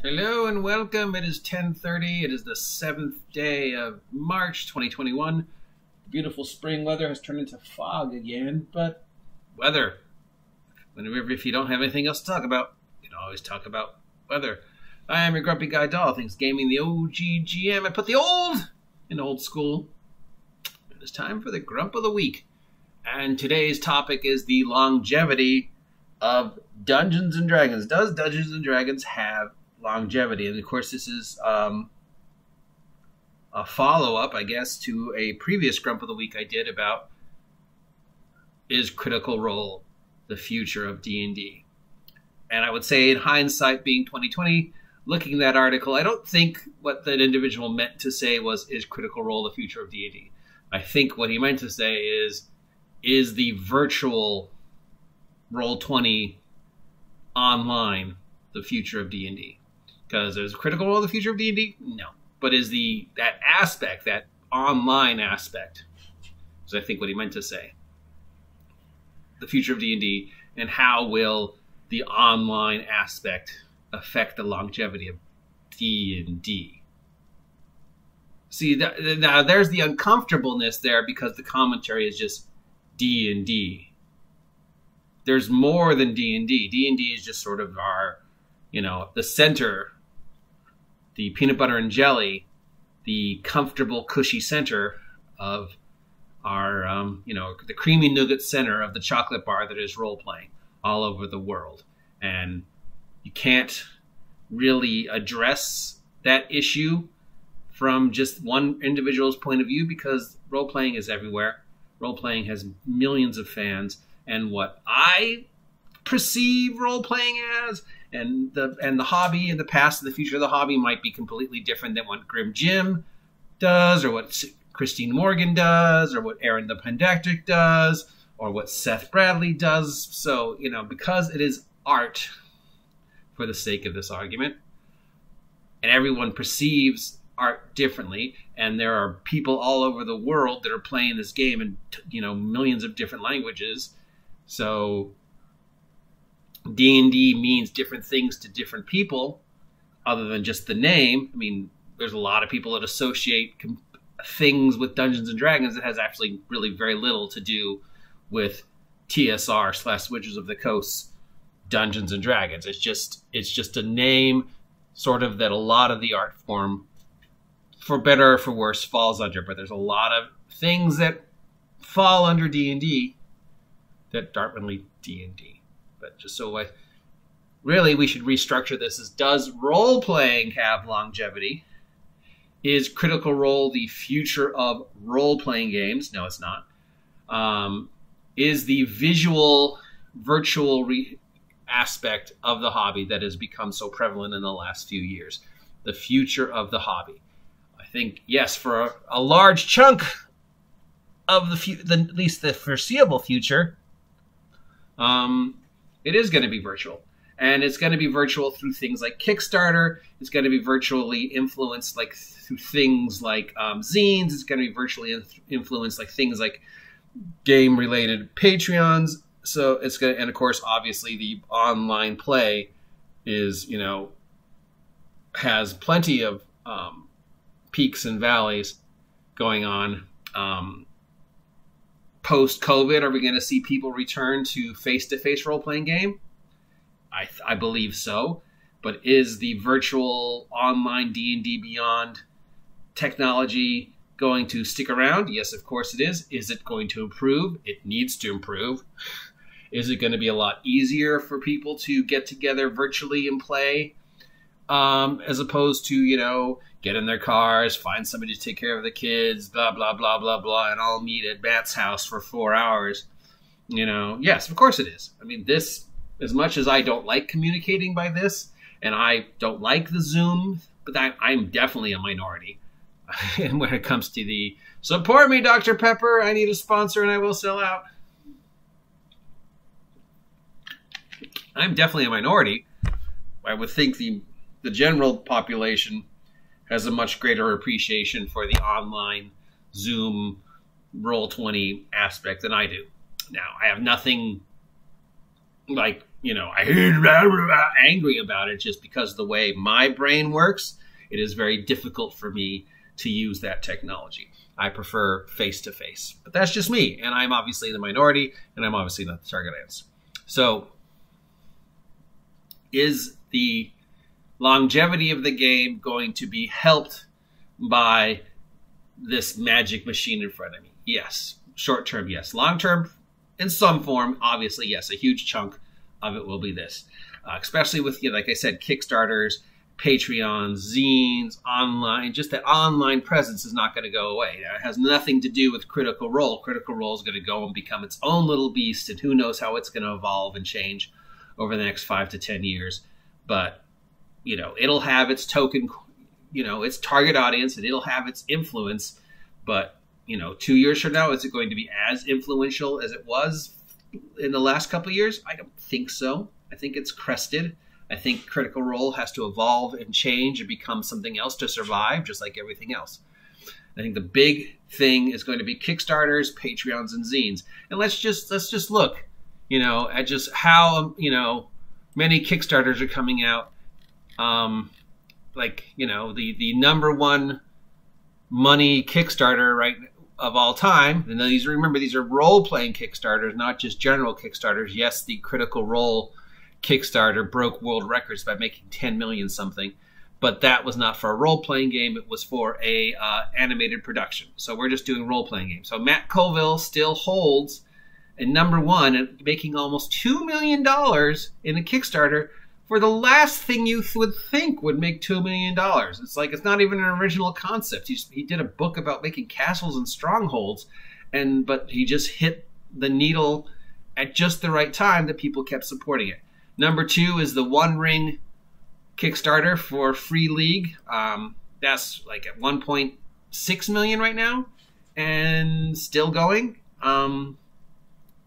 Hello and welcome. It is 10:30. It is the 7th day of March 2021. Beautiful spring weather has turned into fog again, but weather. Whenever, if you don't have anything else to talk about, you can always talk about weather. I am your grumpy guy doll, things gaming, the OGGM. I put the old in old school. It is time for the Grump of the Week. And today's topic is the longevity of Dungeons and Dragons. Does Dungeons and Dragons have longevity? And of course, this is a follow-up, I guess, to a previous Grump of the Week I did about is Critical Role the future of D&D? And I would say, in hindsight, being 2020, looking at that article, I don't think what that individual meant to say was, is Critical Role the future of D&D? I think what he meant to say is the virtual Roll20 online the future of D&D? Because is Critical Role the future of D&D? No. But is that aspect, that online aspect, is I think what he meant to say, the future of D&D, and how will the online aspect affect the longevity of D&D? See, now there's the uncomfortableness there because the commentary is just D&D. There's more than D&D. D&D is just sort of our, the center, the peanut butter and jelly, the comfortable, cushy center of our, the creamy nougat center of the chocolate bar that is role-playing all over the world. And you can't really address that issue from just one individual's point of view because role-playing is everywhere. Role-playing has millions of fans. And what I perceive role-playing as, and the hobby in the past and the future of the hobby might be completely different than what Grim Jim does, or what Christine Morgan does, or what Aaron the Pandactic does, or what Seth Bradley does. So, because it is art, for the sake of this argument, and everyone perceives art differently, and there are people all over the world that are playing this game in, millions of different languages. So D&D means different things to different people other than just the name. I mean, there's a lot of people that associate things with Dungeons and Dragons that has actually really very little to do with TSR / Wizards of the Coast Dungeons and Dragons. It's just a name sort of that a lot of the art form, for better or for worse, falls under. But there's a lot of things that fall under D&D that aren't really D&D. But just so really we should restructure this as, does role-playing have longevity? Is Critical Role the future of role-playing games? No, it's not. Is the visual, virtual aspect of the hobby that has become so prevalent in the last few years the future of the hobby? I think, yes, for a large chunk of at least the foreseeable future, it is going to be virtual. And it's going to be virtual through things like Kickstarter. It's going to be virtually influenced through things like zines. It's going to be virtually influenced things like game-related Patreons. So it's going to, and of course, obviously, the online play is, has plenty of peaks and valleys going on. Post-COVID, are we going to see people return to face-to-face role-playing game? I believe so. But is the virtual online D&D Beyond technology going to stick around? Yes, of course it is. Is it going to improve? It needs to improve. Is it going to be a lot easier for people to get together virtually and play, as opposed to, get in their cars, find somebody to take care of the kids, blah, blah, blah, blah, blah, and all meet at Matt's house for 4 hours? Yes, of course it is. I mean, this, as much as I don't like communicating by this, and I don't like the Zoom, but I'm definitely a minority. And when it comes to the, support me, Dr. Pepper, I need a sponsor and I will sell out. I'm definitely a minority. I would think the general population has a much greater appreciation for the online Zoom Roll20 aspect than I do. Now, I have nothing like, angry about it just because of the way my brain works. It is very difficult for me to use that technology. I prefer face-to-face. But that's just me, and I'm obviously the minority, and I'm obviously not the target audience. So, is the longevity of the game going to be helped by this magic machine in front of me? Yes. Short-term, yes. Long-term, in some form, obviously, yes. A huge chunk of it will be this. Especially with, like I said, Kickstarters, Patreons, zines, online. Just that online presence is not going to go away. It has nothing to do with Critical Role. Critical Role is going to go and become its own little beast, and who knows how it's going to evolve and change over the next 5 to 10 years. But, it'll have its token, its target audience, and it'll have its influence. But, 2 years from now, is it going to be as influential as it was in the last couple of years? I don't think so. I think it's crested. I think Critical Role has to evolve and change and become something else to survive, just like everything else. I think the big thing is going to be Kickstarters, Patreons, and zines. And let's just look, at just how, many Kickstarters are coming out. The number one money Kickstarter right of all time. And these are role-playing Kickstarters, not just general Kickstarters. Yes, the Critical Role Kickstarter broke world records by making 10 million something, but that was not for a role-playing game. It was for a animated production. So we're just doing role-playing games. So Matt Colville still holds a number one and making almost $2 million in a Kickstarter for the last thing you would think would make $2 million. It's like, it's not even an original concept. He did a book about making castles and strongholds, but he just hit the needle at just the right time that people kept supporting it. Number two is the One Ring Kickstarter for Free League. That's like at 1.6 million right now and still going.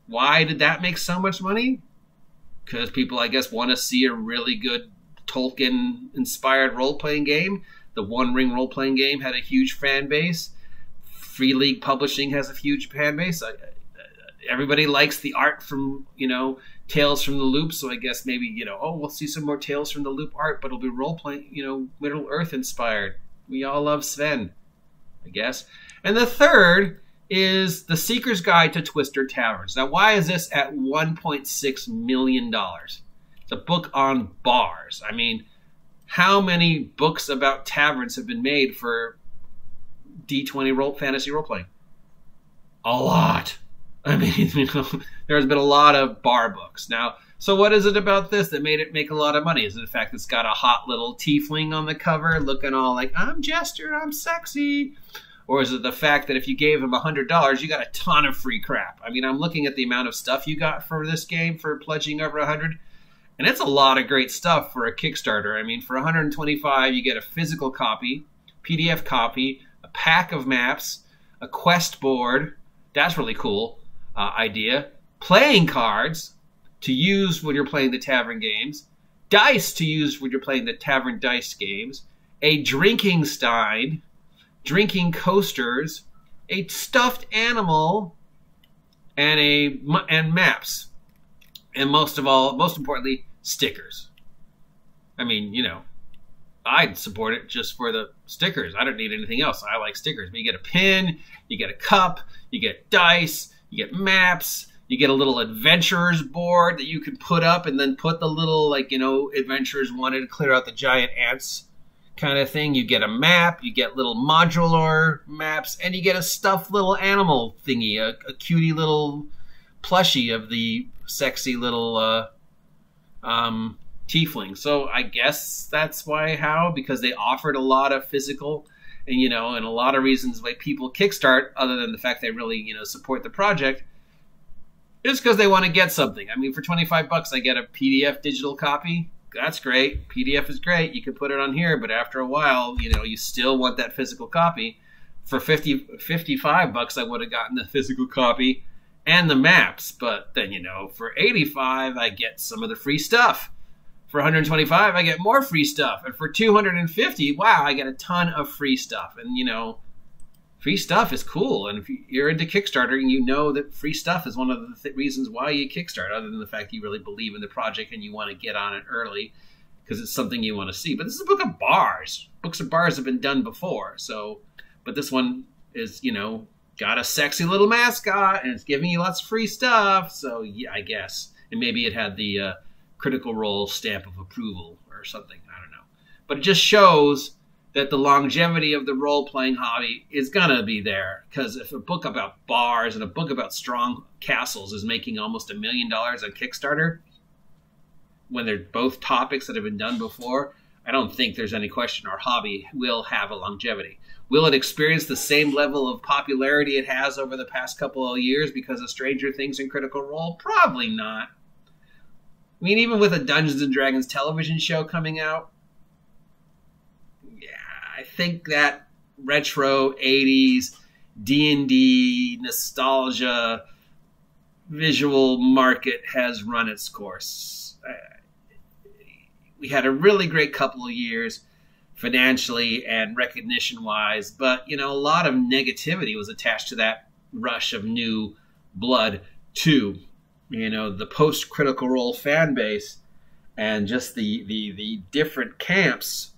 Why did that make so much money? Because people, I guess, want to see a really good Tolkien-inspired role-playing game. The One Ring role-playing game had a huge fan base. Free League Publishing has a huge fan base. Everybody likes the art from, Tales from the Loop, so I guess maybe, we'll see some more Tales from the Loop art, but it'll be role-playing, Middle-earth inspired. We all love Sven, I guess. And the third is The Seeker's Guide to Twister Taverns. Now, why is this at $1.6 million? It's a book on bars. I mean, how many books about taverns have been made for D20 fantasy role-playing? A lot. I mean, there's been a lot of bar books. Now, so what is it about this that made it make a lot of money? Is it the fact it's got a hot little tiefling on the cover looking all like, I'm Jester, I'm sexy? Or is it the fact that if you gave him $100, you got a ton of free crap? I mean, I'm looking at the amount of stuff you got for this game for pledging over 100, and it's a lot of great stuff for a Kickstarter. I mean, for 125, you get a physical copy, PDF copy, a pack of maps, a quest board. That's really cool. Idea. Playing cards to use when you're playing the tavern games, dice to use when you're playing the tavern dice games, a drinking stein, drinking coasters, a stuffed animal, and maps, and most importantly, stickers. I mean, I'd support it just for the stickers. I don't need anything else. I like stickers. But you get a pin, you get a cup, you get dice, you get maps, you get a little adventurer's board that you can put up and then put the little, adventurers wanted to clear out the giant ants kind of thing. You get a map, you get little modular maps, and you get a stuffed little animal thingy, a cutie little plushie of the sexy little tiefling. So I guess that's because they offered a lot of physical and, and a lot of reasons why people kickstart, other than the fact they really, support the project, is because they want to get something. I mean, for $25, I get a PDF digital copy. That's great. PDF is great. You can put it on here, but after a while, you still want that physical copy. For $55, I would have gotten the physical copy and the maps. But then, for $85, I get some of the free stuff. For $125, I get more free stuff. And for $250, wow, I get a ton of free stuff. And, free stuff is cool. And if you're into Kickstarter, you know that free stuff is one of the reasons why you Kickstart, other than the fact you really believe in the project and you want to get on it early because it's something you want to see. But this is a book of bars. Books of bars have been done before. So, but this one is, you know, got a sexy little mascot and it's giving you lots of free stuff. So yeah, I guess. And maybe it had the Critical Role stamp of approval or something. I don't know. But it just shows that the longevity of the role-playing hobby is going to be there. Because if a book about bars and a book about strong castles is making almost $1 million on Kickstarter, when they're both topics that have been done before, I don't think there's any question our hobby will have a longevity. Will it experience the same level of popularity it has over the past couple of years because of Stranger Things and Critical Role? Probably not. I mean, even with a Dungeons & Dragons television show coming out, I think that retro 80s D&D nostalgia visual market has run its course. We had a really great couple of years financially and recognition-wise, but, you know, a lot of negativity was attached to that rush of new blood too. You know, the post-Critical Role fan base and just the different camps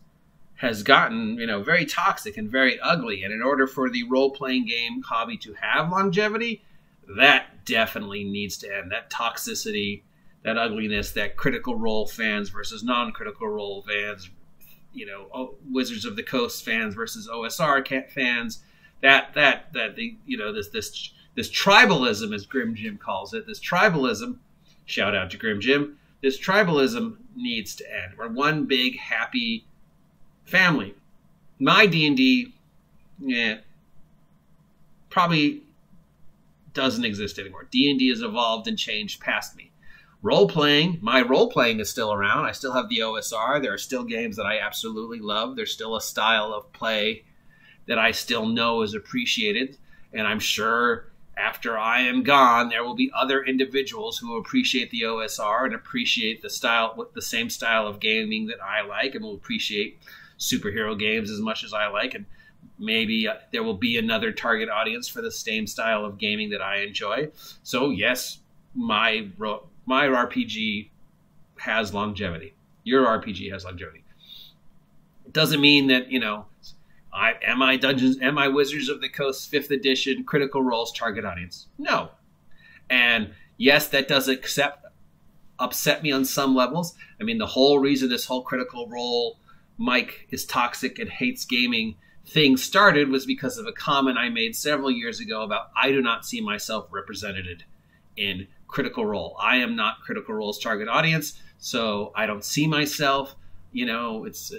has gotten, you know, very toxic and very ugly. And in order for the role-playing game hobby to have longevity, that definitely needs to end. That toxicity, that ugliness, that Critical Role fans versus non-Critical Role fans, you know, Wizards of the Coast fans versus OSR fans, this tribalism, as Grim Jim calls it, this tribalism, shout out to Grim Jim, this tribalism needs to end. We're one big happy family. My D&D, probably doesn't exist anymore. D&D has evolved and changed past me. Role-playing, my role-playing is still around. I still have the OSR. There are still games that I absolutely love. There's still a style of play that I still know is appreciated. And I'm sure after I am gone, there will be other individuals who appreciate the OSR and appreciate the style, the same style of gaming that I like, and will appreciate superhero games as much as I like, and maybe there will be another target audience for the same style of gaming that I enjoy. So yes, my RPG has longevity. Your RPG has longevity. It doesn't mean that, you know, am I Wizards of the Coast 5th edition Critical Role's target audience? No. And yes, that does upset me on some levels. I mean, the whole reason this whole Critical Role Mike is toxic and hates gaming thing started was because of a comment I made several years ago about I do not see myself represented in Critical Role. I am not Critical Role's target audience, so I don't see myself, you know, it's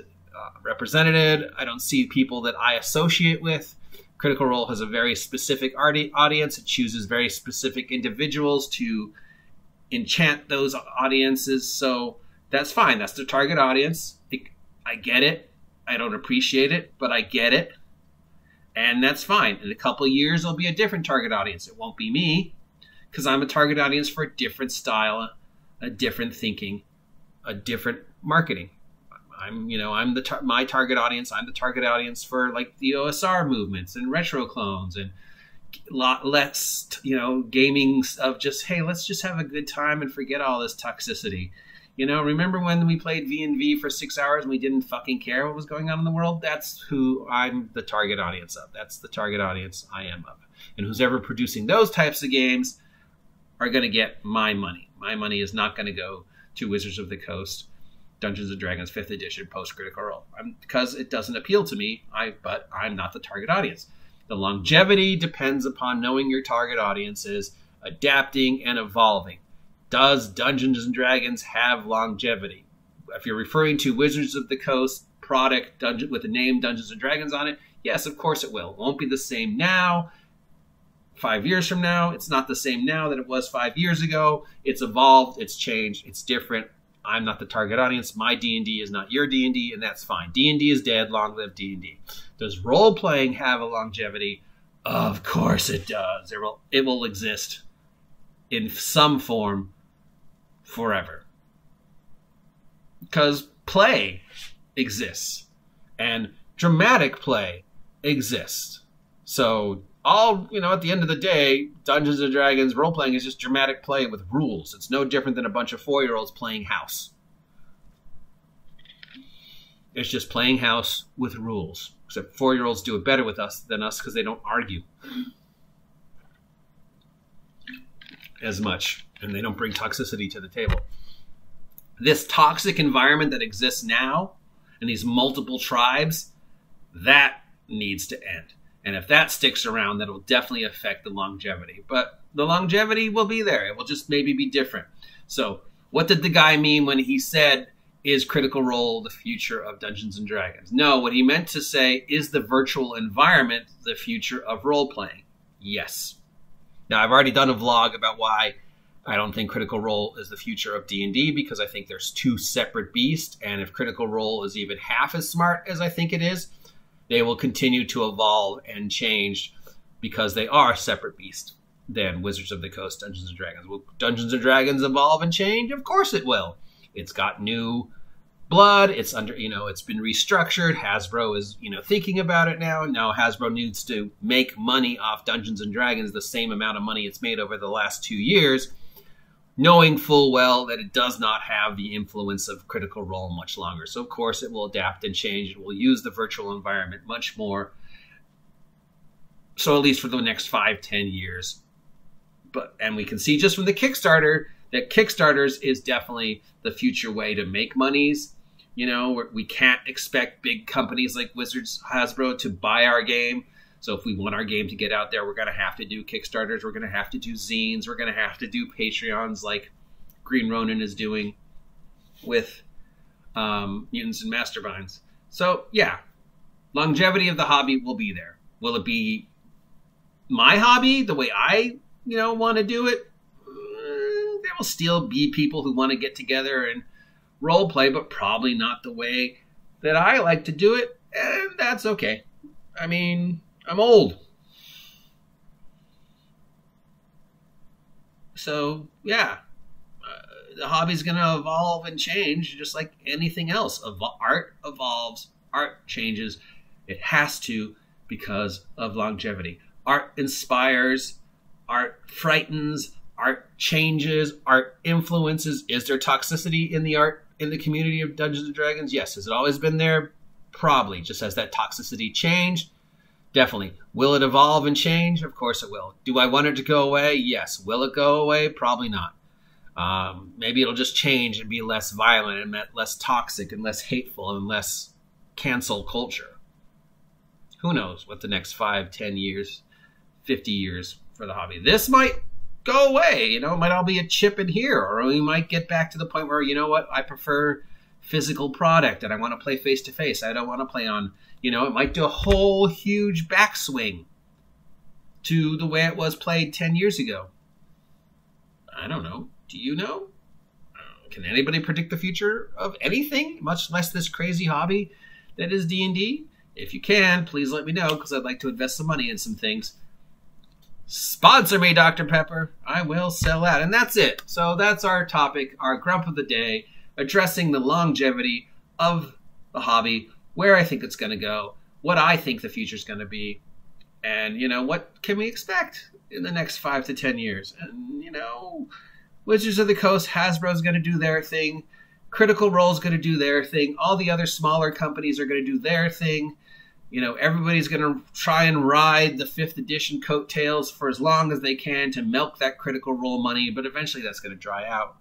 represented. I don't see people that I associate with. Critical Role has a very specific audience. It chooses very specific individuals to enchant those audiences, so that's fine. That's the target audience. I get it. I don't appreciate it, but I get it. And that's fine. In a couple of years, there'll be a different target audience. It won't be me, because I'm a target audience for a different style, a different thinking, a different marketing. My target audience. I'm the target audience for like the OSR movements and retro clones and a lot less, you know, gaming of just, hey, let's just have a good time and forget all this toxicity. You know, remember when we played V&V for 6 hours and we didn't fucking care what was going on in the world? That's who I'm the target audience of. That's the target audience I am of. And who's ever producing those types of games are going to get my money. My money is not going to go to Wizards of the Coast, Dungeons & Dragons 5th edition, post-Critical Role. Because it doesn't appeal to me, but I'm not the target audience. The longevity depends upon knowing your target audience is adapting and evolving. Does Dungeons & Dragons have longevity? If you're referring to Wizards of the Coast product with the name Dungeons & Dragons on it, yes, of course it will. It won't be the same now. 5 years from now, it's not the same now that it was 5 years ago. It's evolved, it's changed, it's different. I'm not the target audience. My D&D is not your D&D, and that's fine. D&D is dead. Long live D&D. Does role-playing have a longevity? Of course it does. It will exist in some form forever. Because play exists. And dramatic play exists. So at the end of the day, Dungeons and Dragons role-playing is just dramatic play with rules. It's no different than a bunch of 4-year-olds playing house. It's just playing house with rules. Except 4-year-olds do it better than us because they don't argue as much. And they don't bring toxicity to the table. This toxic environment that exists now and these multiple tribes, that needs to end. And if that sticks around, that will definitely affect the longevity. But the longevity will be there. It will just maybe be different. So what did the guy mean when he said, is Critical Role the future of Dungeons and Dragons? No, what he meant to say, is the virtual environment the future of role-playing? Yes. Now, I've already done a vlog about why I don't think Critical Role is the future of D&D, because I think there's two separate beasts. And if Critical Role is even half as smart as I think it is, they will continue to evolve and change because they are separate beasts than Wizards of the Coast, Dungeons and Dragons. Will Dungeons and Dragons evolve and change? Of course it will. It's got new blood. It's it's been restructured. Hasbro is, thinking about it now. Now Hasbro needs to make money off Dungeons and Dragons, the same amount of money it's made over the last 2 years, knowing full well that it does not have the influence of Critical Role much longer. So, of course, it will adapt and change. It will use the virtual environment much more. So, at least for the next 5-10 years. And we can see just from the Kickstarter that Kickstarters is definitely the future way to make monies. We can't expect big companies like Wizards, Hasbro to buy our game. So if we want our game to get out there, we're going to have to do Kickstarters. We're going to have to do zines. We're going to have to do Patreons like Green Ronin is doing with Mutants and Masterminds. So, yeah, longevity of the hobby will be there. Will it be my hobby the way I, want to do it? There will still be people who want to get together and role play, but probably not the way that I like to do it. And that's okay. I mean, I'm old. So, yeah, the hobby's going to evolve and change just like anything else. Art evolves, art changes. It has to because of longevity. Art inspires, art frightens, art changes, art influences. Is there toxicity in the art, in the community of Dungeons & Dragons? Yes. Has it always been there? Probably. Just as that toxicity changed? Definitely. Will it evolve and change? Of course it will. Do I want it to go away? Yes. Will it go away? Probably not. Maybe it'll just change and be less violent and less toxic and less hateful and less cancel culture. Who knows what the next 5, 10 years, 50 years for the hobby. This might go away. It might all be a chip in here, or we might get back to the point where, I prefer physical product and I want to play face to face. I don't want to play on, it might do a whole huge backswing to the way it was played 10 years ago. I don't know. Do you know? Can anybody predict the future of anything, much less this crazy hobby that is D&D? If you can, please let me know, because I'd like to invest some money in some things. Sponsor me, Dr. Pepper. I will sell out. And that's it. So that's our topic, our grump of the day, addressing the longevity of the hobby, where I think it's going to go, what I think the future is going to be, and, what can we expect in the next 5 to 10 years. And, Wizards of the Coast, Hasbro's going to do their thing. Critical Role's going to do their thing. All the other smaller companies are going to do their thing. Everybody's going to try and ride the 5th edition coattails for as long as they can to milk that Critical Role money, but eventually that's going to dry out,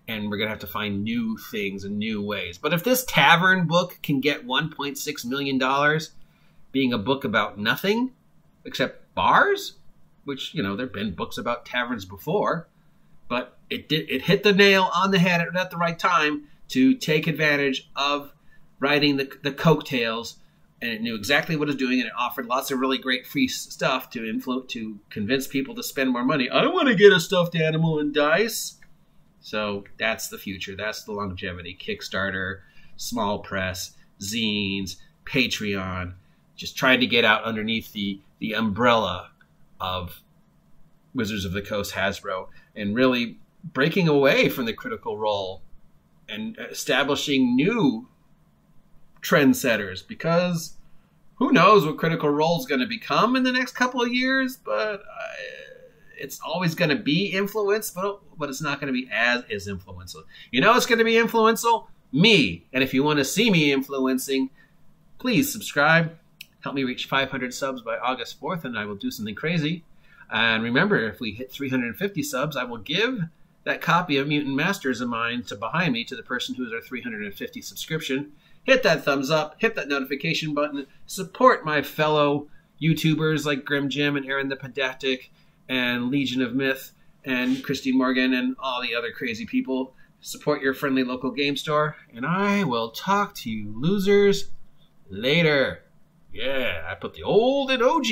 and we're going to have to find new things and new ways. But if this Tavern book can get $1.6 million, being a book about nothing except bars, which, there have been books about taverns before, but it hit the nail on the head at the right time to take advantage of riding the coattails. And it knew exactly what it was doing, and it offered lots of really great free stuff to convince people to spend more money. I want to get a stuffed animal and dice. So that's the future. That's the longevity. Kickstarter, small press, zines, Patreon. Just trying to get out underneath the umbrella of Wizards of the Coast, Hasbro, and really breaking away from the Critical Role and establishing new trendsetters, because who knows what Critical Role is going to become in the next couple of years, but it's always going to be influential, but it's not going to be as influential. You know it's going to be influential? Me. And if you want to see me influencing, please subscribe. Help me reach 500 subs by August 4th, and I will do something crazy. And remember, if we hit 350 subs, I will give that copy of Mutant Masters of mine to behind me to the person who is our 350 subscription. Hit that thumbs up, hit that notification button, support my fellow YouTubers like Grim Jim and Aaron the Pedantic and Legion of Myth and Christine Morgan and all the other crazy people. Support your friendly local game store, and I will talk to you losers later. Yeah, I put the old and OG.